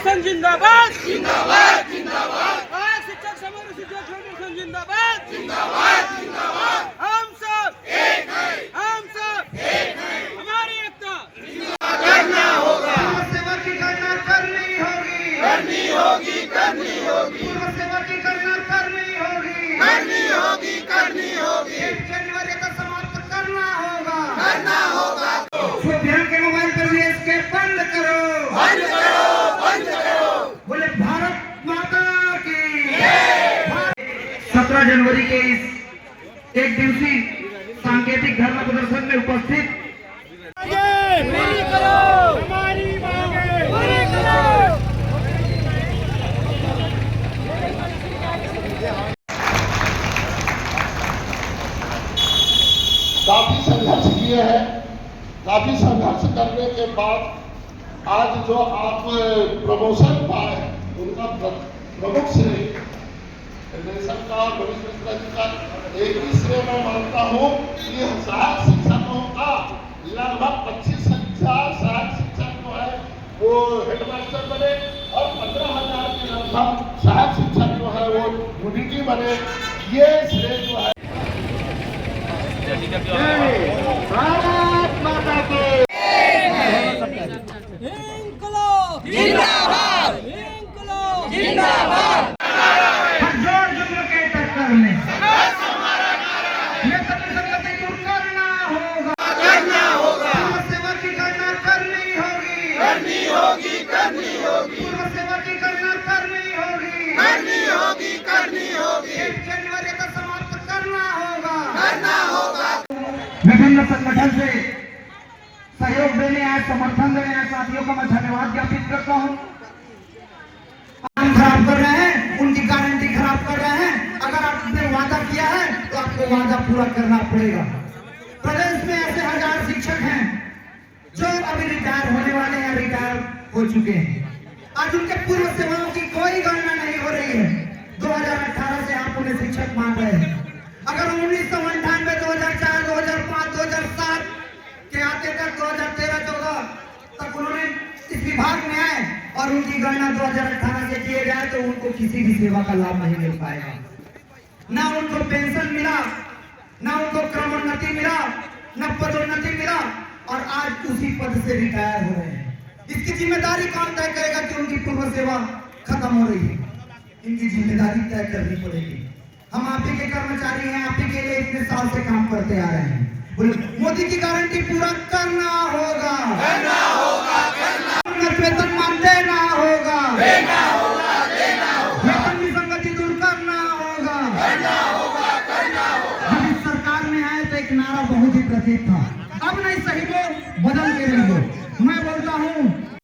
Federation जिंदाबाद जिंदाबाद जिंदाबाद। शिक्षक समर शिक्षक फेडरेशन जिंदाबाद जिंदाबाद जिंदाबाद। हम सब एक हैं, हम सब एक हैं, हमारी एकता करना होगा। सेवा की गणना करनी होगी, करनी होगी, करनी होगी। सेवा की गणना करनी होगी, करनी होगी, करनी होगी। 1 जनवरी तक समाप्त करना होगा, करना होगा। ध्यान के मोबाइल पर भी इसके बंद करो, बंद करो, बंद करो। बोले भारत माता की। 17 जनवरी के इस एक दिवसीय सांकेतिक धरना प्रदर्शन में उपस्थित पूरी करो हमारी मांगे, पूरी करो। काफी संघर्ष किए हैं। काफी संघर्ष करने के बाद आज जो आप प्रमोशन पाए उनका प्रमुख श्रेय फेडरेशन का मनीष मिश्रा जी का एक ही श्रेय मैं मानता हूँ कि सहायक शिक्षकों का लगभग 25,000 सहायक शिक्षक जो है वो हेडमास्टर बने और 15,000 के लगभग सहायक शिक्षक जो है वो यूनिटी बने। ये श्रेय जो है भारत माता के। जिंदाबाद जिंदाबाद। जोर जुम्मन के टक्कर में ये सभी संगति दूर करना होगा, करना होगा। सेवा की गणना करनी होगी, करनी होगी, करनी होगी। सेवा की गणना करनी होगी, करनी होगी, करनी होगी। 1 जनवरी तक समाप्त करना होगा, करना होगा। विभिन्न संगठन से सहयोग देने आए, समर्थन देने आए साथियों को मैं धन्यवाद ज्ञापित करता हूँ। खराब कर रहे हैं, उनकी गारंटी खराब कर रहे हैं। अगर आपने वादा किया है तो आपको वादा पूरा करना पड़ेगा। प्रदेश में ऐसे 1000 शिक्षक हैं जो अभी रिटायर होने वाले हैं, रिटायर हो चुके हैं। आज उनके पूर्व सेवाओं की कोई गणना नहीं हो रही है। 2018 से आप उन्हें शिक्षक मान रहे हैं। अगर 1998, 2004, 2005, 2007 के आते तक 2013-14 तक उन्होंने इस विभाग में आए और उनकी गणना 2018 से किए जाए तो उनको किसी भी सेवा का लाभ नहीं मिल पाएगा। ना उनको पेंशन मिला, ना उनको क्रमोन्नति मिला, ना पदोन्नति मिला और आज उसी पद से रिटायर हो रहे हैं। इसकी जिम्मेदारी कौन तय करेगा कि उनकी पूर्व सेवा खत्म हो रही है? इनकी जिम्मेदारी तय करनी पड़ेगी। हम आप ही के कर्मचारी हैं, आप ही के लिए इतने साल से काम करते आ रहे हैं। मोदी की गारंटी पूरा करना होगा, करना होगा, करना। वेतन मान देना होगा, देना होगा, देना होगा। वेतन विसंगति दूर करना होगा, करना होगा, करना होगा। जब इस सरकार में आए तो एक नारा बहुत ही प्रसिद्ध था, अब नहीं सही वो बदल के रही हो। मैं बोलता हूँ,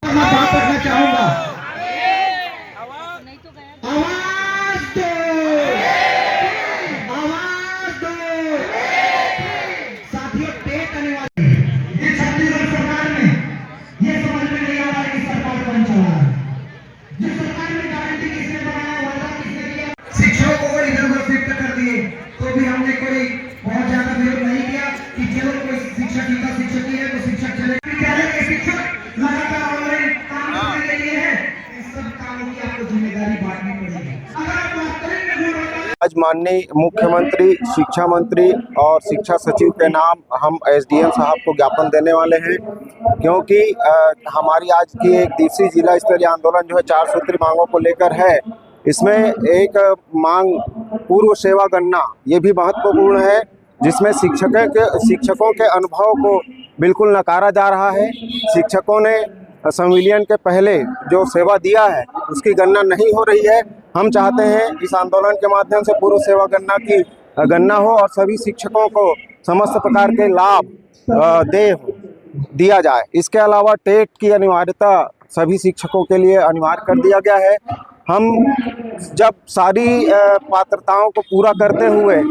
मैं बात करना चाहूंगा। आवाज दो, आवाज दो। साथियों, टेक आने वाले इस छत्तीसगढ़ सरकार में ये समझ में नहीं आ रहा है कि सरकार कौन चला रहा है। जिस सरकार में गारंटी किसने बनाया, वादा किसने किया। शिक्षकों को इधर उधर शिफ्ट कर दिए तो भी हमने कोई बहुत ज्यादा विरोध नहीं किया कि केवल कोई शिक्षक ही का शिक्षक ही है तो शिक्षक चले। विद्यालय के शिक्षक लगातार ऑनलाइन काम करने के लिए है। इस सब कामों की आपको जिम्मेदारी बांटनी पड़ेगी। अगर आप वास्तविक में आज माननीय मुख्यमंत्री, शिक्षा मंत्री और शिक्षा सचिव के नाम हम एसडीएम साहब को ज्ञापन देने वाले हैं, क्योंकि हमारी आज की एक दिवसीय जिला स्तरीय आंदोलन जो है 4 सूत्री मांगों को लेकर है। इसमें एक मांग पूर्व सेवा गणना ये भी महत्वपूर्ण है, जिसमें शिक्षकों के अनुभव को बिल्कुल नकारा जा रहा है। शिक्षकों ने संविलियन के पहले जो सेवा दिया है उसकी गणना नहीं हो रही है। हम चाहते हैं इस आंदोलन के माध्यम से पूर्व सेवा गणना की गणना हो और सभी शिक्षकों को समस्त प्रकार के लाभ दिया जाए। इसके अलावा टेट की अनिवार्यता सभी शिक्षकों के लिए अनिवार्य कर दिया गया है। हम जब सारी पात्रताओं को पूरा करते हुए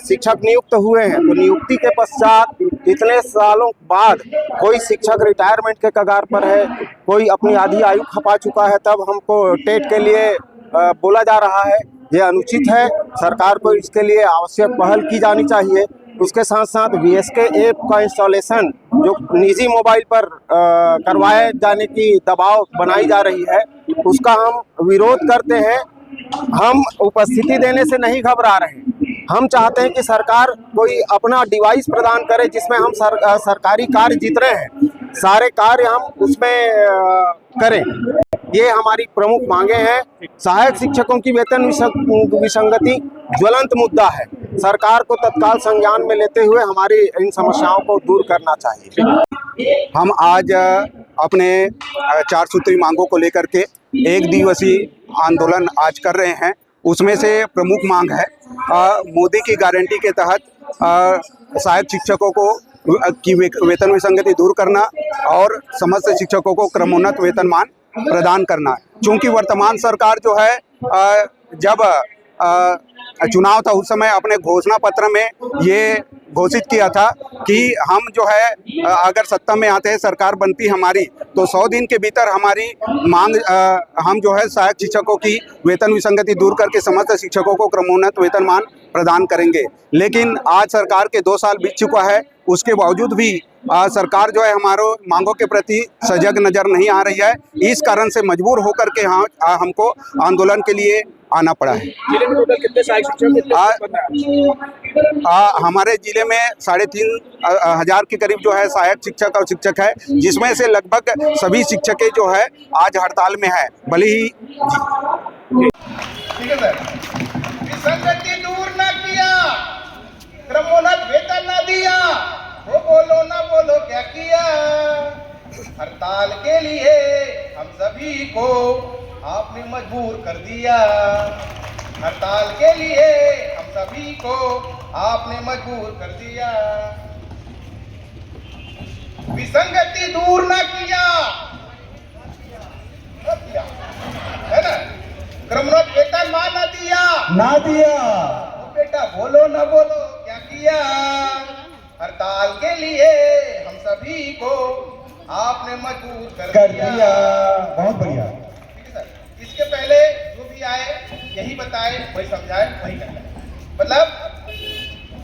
शिक्षक नियुक्त हुए हैं तो नियुक्ति के पश्चात इतने सालों बाद कोई शिक्षक रिटायरमेंट के कगार पर है, कोई अपनी आधी आयु खपा चुका है, तब हमको टेट के लिए बोला जा रहा है। ये अनुचित है। सरकार को इसके लिए आवश्यक पहल की जानी चाहिए उसके साथ साथ VSK ऐप का इंस्टॉलेशन जो निजी मोबाइल पर करवाए जाने की दबाव बनाई जा रही है, उसका हम विरोध करते हैं। हम उपस्थिति देने से नहीं घबरा रहे हैं। हम चाहते हैं कि सरकार कोई अपना डिवाइस प्रदान करे जिसमें हम सरकारी कार्य जीत रहे हैं, सारे कार्य हम उसमें करें। ये हमारी प्रमुख मांगे हैं। सहायक शिक्षकों की वेतन विसंगति ज्वलंत मुद्दा है। सरकार को तत्काल संज्ञान में लेते हुए हमारी इन समस्याओं को दूर करना चाहिए। हम आज अपने 4 सूत्री मांगों को लेकर के 1 दिवसीय आंदोलन आज कर रहे हैं। उसमें से प्रमुख मांग है मोदी की गारंटी के तहत सहायक शिक्षकों को की वेतन विसंगति दूर करना और समस्त शिक्षकों को क्रमोन्नत वेतनमान प्रदान करना। चूंकि वर्तमान सरकार जो है जब चुनाव था उस समय अपने घोषणा पत्र में ये घोषित किया था कि हम जो है अगर सत्ता में आते हैं, सरकार बनती हमारी, तो 100 दिन के भीतर हमारी मांग हम जो है सहायक शिक्षकों की वेतन विसंगति दूर करके समस्त शिक्षकों को क्रमोन्नत वेतनमान प्रदान करेंगे। लेकिन आज सरकार के 2 साल बीत चुका है, उसके बावजूद भी सरकार जो है हमारो मांगों के प्रति सजग नजर नहीं आ रही है। इस कारण से मजबूर होकर के हमको आंदोलन के लिए आना पड़ा है। जिले में टोटल कितने सहायक शिक्षक हमारे जिले में 3,500 के करीब जो है सहायक शिक्षक और शिक्षक है, जिसमें से लगभग सभी शिक्षकें जो है आज हड़ताल में है। भले ही ठीक है सर। विसंगति दूर न किया, क्रमोन्नत वेतन न दिया, वो बोलो ना बोलो क्या किया। हड़ताल के लिए हम सभी को आपने मजबूर कर दिया। हड़ताल के लिए हम सभी को आपने मजबूर कर दिया। विसंगति दूर ना किया, है ना, क्रमोन्नत वेतन मान न दिया, तो बेटा बोलो ना बोलो क्या किया। हड़ताल के लिए हम सभी को आपने मजबूर कर दिया। बहुत बढ़िया। ठीक है सर। इसके पहले जो भी आए यही बताए, वही समझाए, वही करना। मतलब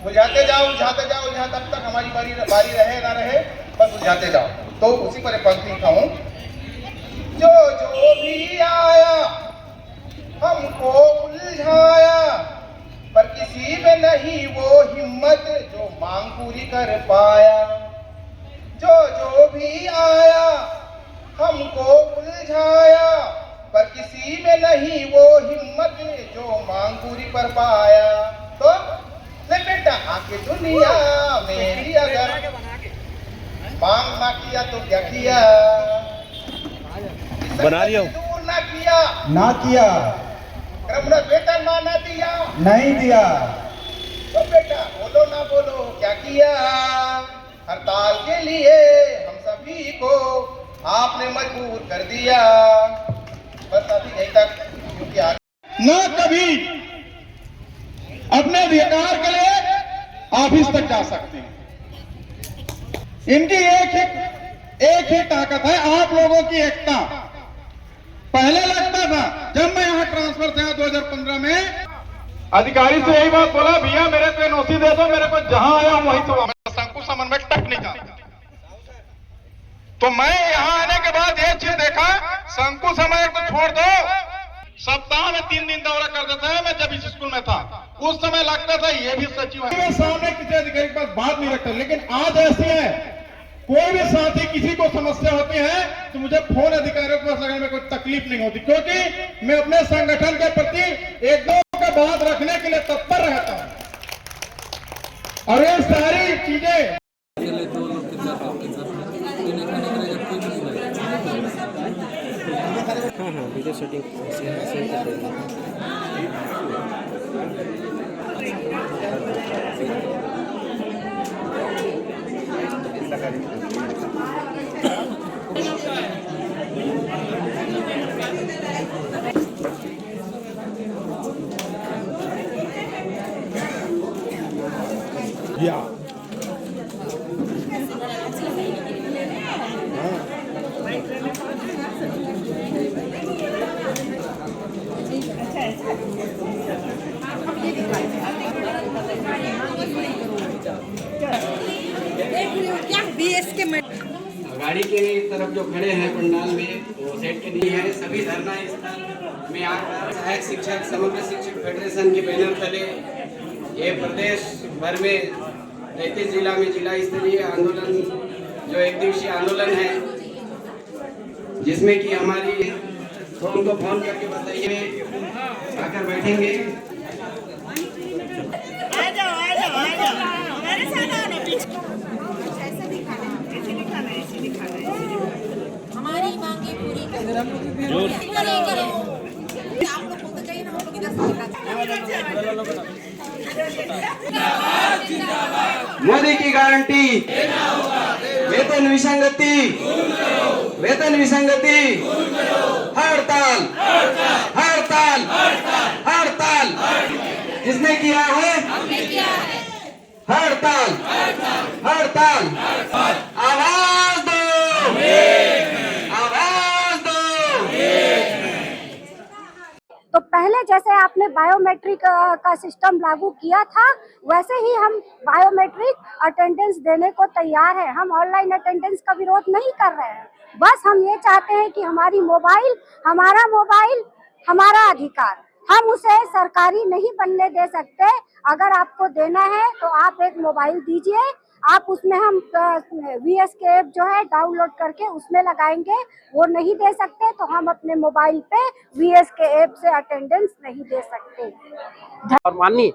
उलझाते जाओ तब तक हमारी बारी रहे ना रहे, बस उलझाते जाओ। तो उसी पर एक पंक्ति लिखा हूं, जो भी आया हमको उलझाया, पर किसी में नहीं वो हिम्मत जो मांग पूरी कर पाया। जो भी आया हमको उलझाया, पर किसी में नहीं वो हिम्मत जो मांग पूरी कर पाया। तो ले बेटा आके दुनिया में भी अगर मांग ना किया तो क्या किया। बना लिया दूर ना किया, क्रमोन्नत वेतन मान न दिया, नहीं दिया, तो बेटा बोलो ना बोलो क्या किया। हड़ताल के लिए हम सभी को आपने मजबूर कर दिया। बस अभी यहीं तक, क्योंकि न कभी अपने अधिकार के लिए ऑफिस तक जा सकते हैं। इनकी एक ही ताकत है, आप लोगों की एकता। पहले लगता था, जब मैं यहाँ ट्रांसफर से आया 2015 में, अधिकारी से यही बात बोला, भैया मेरे को एनओसी दे दो, मेरे को जहां आया वहीं से शंकु समन्वय तक नहीं था। तो मैं यहाँ आने के बाद ये चीज देखा, शंकु समन्वय को छोड़ दो, सप्ताह में 3 दिन दौरा कर देता है। मैं जब इस स्कूल में था उस समय लगता था ये भी सचिव है, मैं सामने किसी अधिकारी के पास बात नहीं रखता। लेकिन आज ऐसी है, कोई भी साथी किसी को समस्या होती है तो मुझे फोन अधिकारियों के पास लगाने में कोई तकलीफ नहीं होती, क्योंकि मैं अपने संगठन के प्रति एक-दो का बात रखने के लिए तत्पर रहता हूं। और ये सारी चीजें वीडियो सेटिंग बाड़ी के तरफ जो खड़े हैं पंडाल में, वो सेट के नहीं है। सभी धरना स्थल में आकर सहायक शिक्षक समग्र शिक्षक फेडरेशन के बैनर तले ये प्रदेश भर में 33 जिला में जिला स्तरीय आंदोलन, जो एक दिवसीय आंदोलन है, जिसमें कि हमारी उनको फोन करके बताइए, आकर बैठेंगे। हमारे साथ आओ ना पीछे। ऐसे दिखाना है। हमारी मांगे पूरी करो। आप लोग को तो चाहिए ना, हम लोग इधर से मोदी की गारंटी, वेतन विसंगति, वेतन विसंगति, हड़ताल, हड़ताल, हड़ताल, किसने किया है? हड़ताल, हड़ताल, आवाज दो, आवाज दो। तो पहले जैसे आपने बायोमेट्रिक का सिस्टम लागू किया था, वैसे ही हम बायोमेट्रिक अटेंडेंस देने को तैयार हैं। हम ऑनलाइन अटेंडेंस का विरोध नहीं कर रहे हैं, बस हम ये चाहते हैं कि हमारा मोबाइल हमारा अधिकार, हम उसे सरकारी नहीं बनने दे सकते। अगर आपको देना है तो आप एक मोबाइल दीजिए, आप उसमें हम VS के ऐप जो है डाउनलोड करके उसमें लगाएंगे। वो नहीं दे सकते तो हम अपने मोबाइल पे VS के ऐप से अटेंडेंस नहीं दे सकते। और माननीय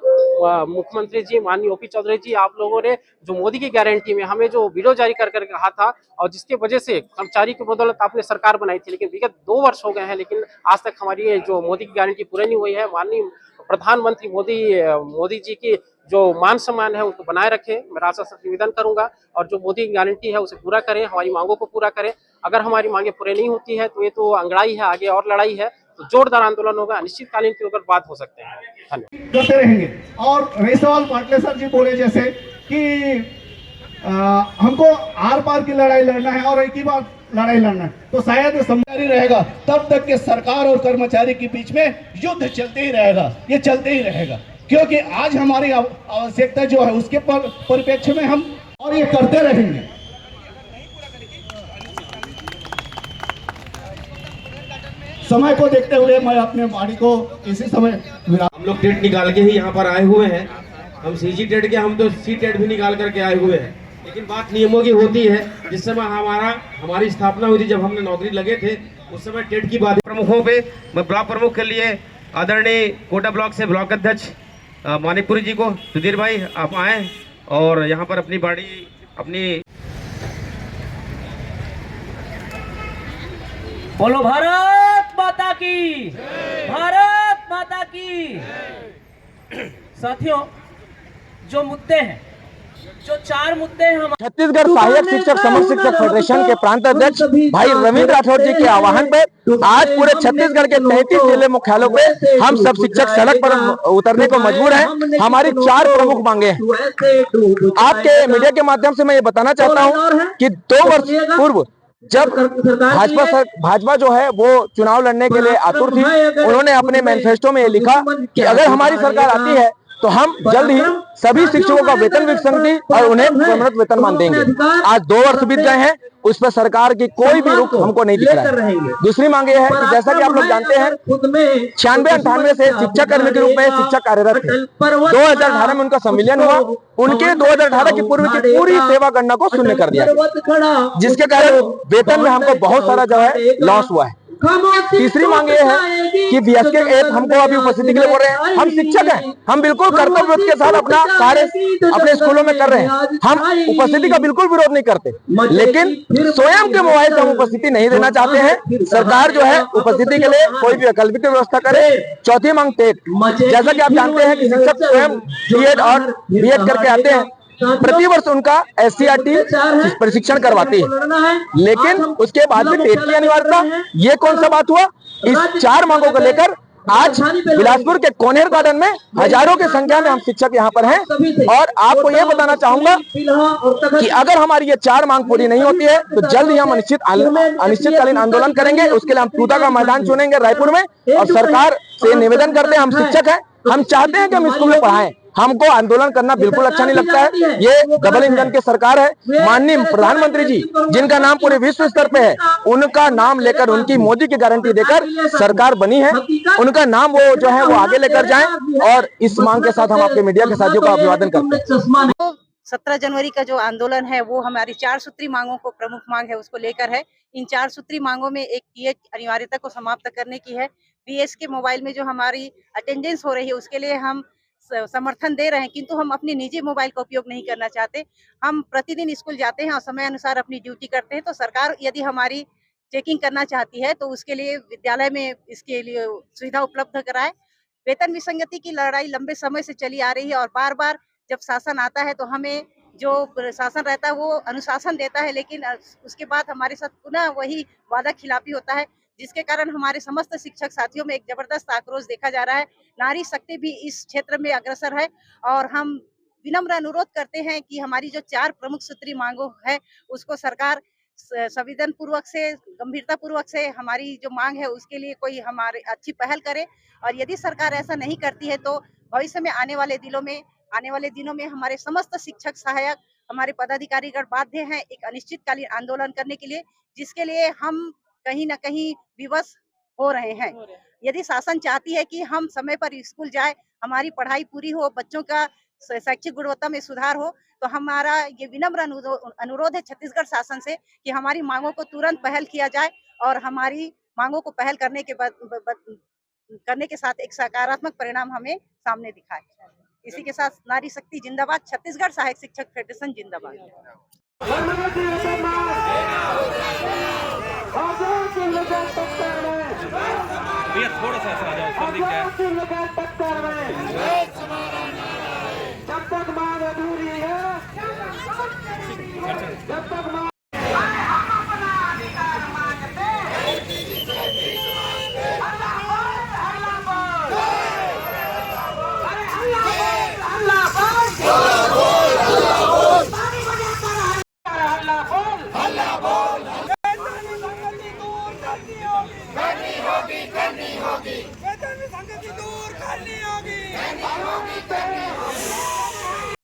मुख्यमंत्री जी, माननीय OP चौधरी जी, आप लोगों ने जो मोदी की गारंटी में हमें जो वीडियो जारी कर कहा था, और जिसके वजह से कर्मचारी की बदौलत आपने सरकार बनाई थी, लेकिन विगत 2 वर्ष हो गए हैं, लेकिन आज तक हमारी जो मोदी की गारंटी पूरी नहीं हुई है। माननीय प्रधानमंत्री मोदी जी की जो मान सम्मान है उसको बनाए रखें। मैं राष्ट्र से निवेदन करूंगा, और जो मोदी की गारंटी है उसे पूरा करें, हमारी मांगों को पूरा करें। अगर हमारी मांगे पूरी नहीं होती है तो ये तो अंगड़ाई है, आगे और लड़ाई है, तो जोरदार आंदोलन होगा, अनिश्चितकालीन के ऊपर बात हो सकते हैं। धन्यवाद। करते रहेंगे। और रही सवाल पाटले सर जी बोले जैसे कि हमको आर पार की लड़ाई लड़ना है और एक ही बार लड़ाई लड़ना है, तो शायद समझदारी रहेगा तब तक के सरकार और कर्मचारी के बीच में युद्ध चलते ही रहेगा, ये चलते ही रहेगा। क्योंकि आज हमारी आवश्यकता जो है उसके परिप्रेक्ष्य में हम और ये करते रहेंगे। समय को देखते हुए मैं अपने बाड़ी को इसी समय हम लोग टेट निकाल के ही यहाँ पर आए हुए हैं। हम CG टेट के, हम तो C टेट भी निकाल करके आए हुए हैं। लेकिन बात नियमों की होती है। जिस समय हमारी स्थापना हुई थी, जब हमने नौकरी लगे थे, उस समय टेट की बात। प्रमुखों पे मैं ब्लॉक प्रमुख के लिए आदरणीय कोटा ब्लॉक से ब्लॉक अध्यक्ष मानिकपुरी जी को, सुधीर भाई आप आए और यहाँ पर अपनी बाड़ी अपनी बोलो भारत माता की, भारत माता की। साथियों, जो मुद्दे हैं, जो 4 मुद्दे हैं, हम छत्तीसगढ़ सहायक शिक्षक समग्र शिक्षक फेडरेशन के प्रांत अध्यक्ष भाई रविंद्र राठौर जी के आह्वान पे आज पूरे छत्तीसगढ़ के 33 जिले मुख्यालयों पे हम सब शिक्षक सड़क पर उतरने को मजबूर हैं। हमारी 4 प्रमुख मांगे हैं। आपके मीडिया के माध्यम से मैं ये बताना चाहता हूँ कि 2 वर्ष पूर्व जब भाजपा जो है वो चुनाव लड़ने के लिए आतुर थी, उन्होंने अपने मैनिफेस्टो में ये लिखा कि अगर हमारी सरकार आती है तो हम जल्द ही सभी शिक्षकों का वेतन विसंगति और उन्हें परमानेंट वेतनमान देंगे। आज 2 वर्ष बीत गए हैं, उस पर सरकार की कोई भी रुख हमको नहीं दिख रहा है। दूसरी मांग यह है कि जैसा कि आप लोग जानते हैं 96-98 से शिक्षक कर्मी के रूप में शिक्षक कार्यरत थे। 2018 में उनका संविलियन हुआ, उनके 2018 की पूर्व की पूरी सेवा गणना को शून्य कर दिया गया, जिसके कारण वेतन में हमको बहुत सारा जो है लॉस हुआ है। तीसरी मांग ये है कि VS के ऐप हमको अभी उपस्थिति के लिए बोल रहे हैं। हम शिक्षक हैं, हम बिल्कुल कर्तव्य के साथ अपना कार्य अपने स्कूलों में कर रहे हैं। हम उपस्थिति का बिल्कुल विरोध नहीं करते, लेकिन स्वयं के मोबाइल से हम उपस्थिति नहीं देना चाहते हैं। सरकार जो है उपस्थिति के लिए कोई भी वैकल्पिक व्यवस्था करे। चौथी मांग टेट, जैसा कि आप जानते हैं कि शिक्षक स्वयं B.Ed और B.Ed करके आते हैं, प्रतिवर्ष उनका SCRT प्रशिक्षण करवाती है, लेकिन उसके बाद में टेट की अनिवार्यता, ये कौन सा बात हुआ। इस 4 मांगों को लेकर आज बिलासपुर के कोनेर गार्डन में हजारों की संख्या में हम शिक्षक यहाँ पर हैं, और आपको यह बताना चाहूंगा कि अगर हमारी ये 4 मांग पूरी नहीं होती है तो जल्द ही हम अनिश्चितकालीन आंदोलन करेंगे। उसके लिए हम टूटा का मैदान चुनेंगे रायपुर में, और सरकार से निवेदन करते हैं, हम शिक्षक हैं, हम चाहते हैं कि हम स्कूल में पढ़ाएं, हमको आंदोलन करना बिल्कुल अच्छा नहीं लगता है। ये डबल इंजन की सरकार है। माननीय प्रधानमंत्री जी जिनका नाम पूरे विश्व स्तर पे है, उनका नाम लेकर, उनकी मोदी की गारंटी देकर सरकार बनी है, उनका नाम वो जो है वो आगे लेकर जाएं। और इस मांग के साथ हम आपके मीडिया के साथियों का अभिवादन करते हैं। 17 जनवरी का जो आंदोलन है वो हमारी 4 सूत्री मांगों को, प्रमुख मांग है उसको लेकर है। इन 4 सूत्री मांगों में एक ये अनिवार्यता को समाप्त करने की है। बीएस के मोबाइल में जो हमारी अटेंडेंस हो रही है उसके लिए हम समर्थन दे रहे हैं, किंतु हम अपने निजी मोबाइल का उपयोग नहीं करना चाहते। हम प्रतिदिन स्कूल जाते हैं और समय अनुसार अपनी ड्यूटी करते हैं, तो सरकार यदि हमारी चेकिंग करना चाहती है तो उसके लिए विद्यालय में इसके लिए सुविधा उपलब्ध कराए। वेतन विसंगति की लड़ाई लंबे समय से चली आ रही है और बार बार जब शासन आता है तो हमें जो शासन रहता है वो अनुशासन देता है, लेकिन उसके बाद हमारे साथ पुनः वही वादा खिलाफी होता है, जिसके कारण हमारे समस्त शिक्षक साथियों में एक जबरदस्त आक्रोश देखा जा रहा है। नारी शक्ति भी इस क्षेत्र में अग्रसर है और हम विनम्र अनुरोध करते हैं कि हमारी जो 4 प्रमुख सूत्री मांगों है उसको सरकार संविधान पूर्वक से, गंभीरता पूर्वक से हमारी जो मांग है उसके लिए कोई हमारे अच्छी पहल करे। और यदि सरकार ऐसा नहीं करती है तो भविष्य में आने वाले दिनों में हमारे समस्त शिक्षक सहायक, हमारे पदाधिकारीगण बाध्य हैं एक अनिश्चितकालीन आंदोलन करने के लिए, जिसके लिए हम कहीं न कहीं विवश हो रहे हैं। यदि शासन चाहती है कि हम समय पर स्कूल जाए, हमारी पढ़ाई पूरी हो, बच्चों का शैक्षिक गुणवत्ता में सुधार हो, तो हमारा ये विनम्र अनुरोध है छत्तीसगढ़ शासन से कि हमारी मांगों को तुरंत पहल किया जाए और हमारी मांगों को पहल करने के साथ एक सकारात्मक परिणाम हमें सामने दिखाए। इसी के साथ नारी शक्ति जिंदाबाद, छत्तीसगढ़ सहायक शिक्षक फेडरेशन जिंदाबाद। थोड़ा सा जब तक मांग अधूरी है, जब तक मांग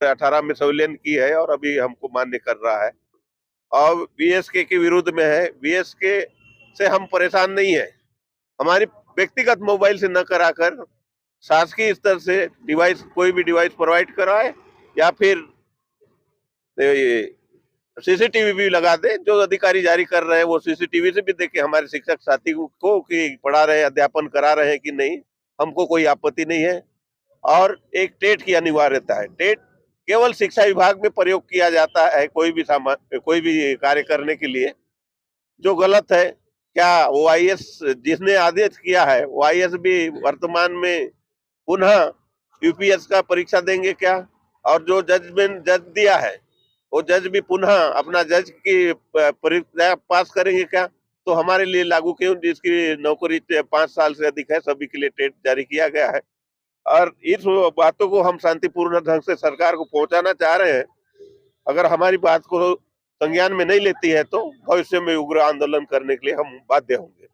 अठारह में संविलियन की है और अभी हमको मान्य कर रहा है और बीएसके के विरुद्ध में है। बीएसके से हम परेशान नहीं है, हमारी व्यक्तिगत मोबाइल से न कराकर शासकीय स्तर से डिवाइस, कोई भी डिवाइस प्रोवाइड कराए या फिर सीसीटीवी भी लगा दे। जो अधिकारी जारी कर रहे हैं वो सीसीटीवी से भी देखे हमारे शिक्षक साथी को कि पढ़ा रहे हैं, अध्यापन करा रहे हैं कि नहीं, हमको कोई आपत्ति नहीं है। और एक टेट की अनिवार्यता है। टेट केवल शिक्षा विभाग में प्रयोग किया जाता है कोई भी कार्य करने के लिए, जो गलत है। क्या ओआईएस जिसने आदेश किया है, ओआईएस भी वर्तमान में पुनः यूपीएस का परीक्षा देंगे क्या? और जो जज दिया है वो जज भी पुनः अपना जज की परीक्षा पास करेंगे क्या? तो हमारे लिए लागू क्यों, जिसकी नौकरी 5 साल से अधिक है, सभी के लिए टेट जारी किया गया है। और इस बातों को हम शांतिपूर्ण ढंग से सरकार को पहुंचाना चाह रहे हैं। अगर हमारी बात को संज्ञान में नहीं लेती है तो भविष्य में उग्र आंदोलन करने के लिए हम बाध्य होंगे।